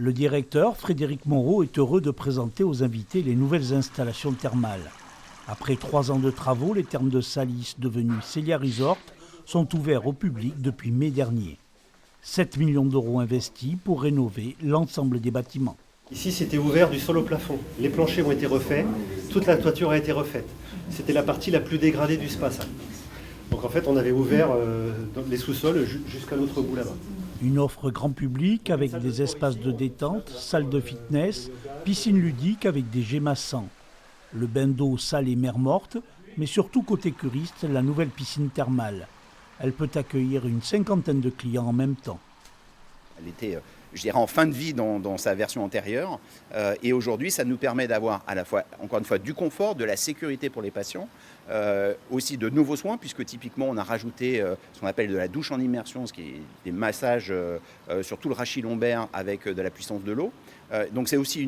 Le directeur, Frédéric Moreau, est heureux de présenter aux invités les nouvelles installations thermales. Après 3 ans de travaux, les thermes de Salis, devenus Célia Resort, sont ouverts au public depuis mai dernier. 7 millions d'euros investis pour rénover l'ensemble des bâtiments. Ici, c'était ouvert du sol au plafond. Les planchers ont été refaits, toute la toiture a été refaite. C'était la partie la plus dégradée du spa, ça. Donc en fait, on avait ouvert les sous-sols jusqu'à l'autre bout là-bas. Une offre grand public avec des espaces de détente, salle de fitness, piscine ludique avec des jets massants. Le bain d'eau salle et mer morte, mais surtout côté curiste, la nouvelle piscine thermale. Elle peut accueillir une 50aine de clients en même temps. Elle était, je dirais, en fin de vie dans sa version antérieure. Et aujourd'hui, ça nous permet d'avoir à la fois, encore une fois, du confort, de la sécurité pour les patients, aussi de nouveaux soins, puisque typiquement, on a rajouté ce qu'on appelle de la douche en immersion, ce qui est des massages sur tout le rachis lombaire avec de la puissance de l'eau. Donc c'est aussi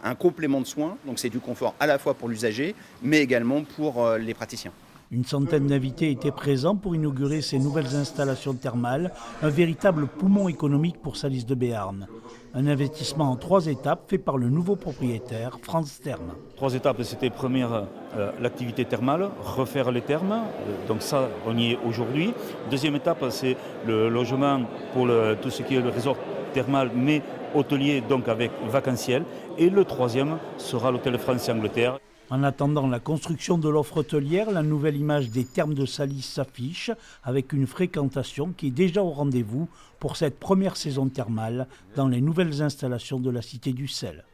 un complément de soins, donc c'est du confort à la fois pour l'usager, mais également pour les praticiens. Une centaine d'invités étaient présents pour inaugurer ces nouvelles installations thermales, un véritable poumon économique pour Salis de Béarn. Un investissement en 3 étapes fait par le nouveau propriétaire, France Thermes. 3 étapes, c'était première, l'activité thermale, refaire les thermes, donc ça on y est aujourd'hui. Deuxième étape, c'est le logement pour tout ce qui est le resort thermal, mais hôtelier, donc avec vacanciel. Et le troisième sera l'hôtel France-Angleterre. En attendant la construction de l'offre hôtelière, la nouvelle image des thermes de Salis s'affiche avec une fréquentation qui est déjà au rendez-vous pour cette première saison thermale dans les nouvelles installations de la Cité du Sel.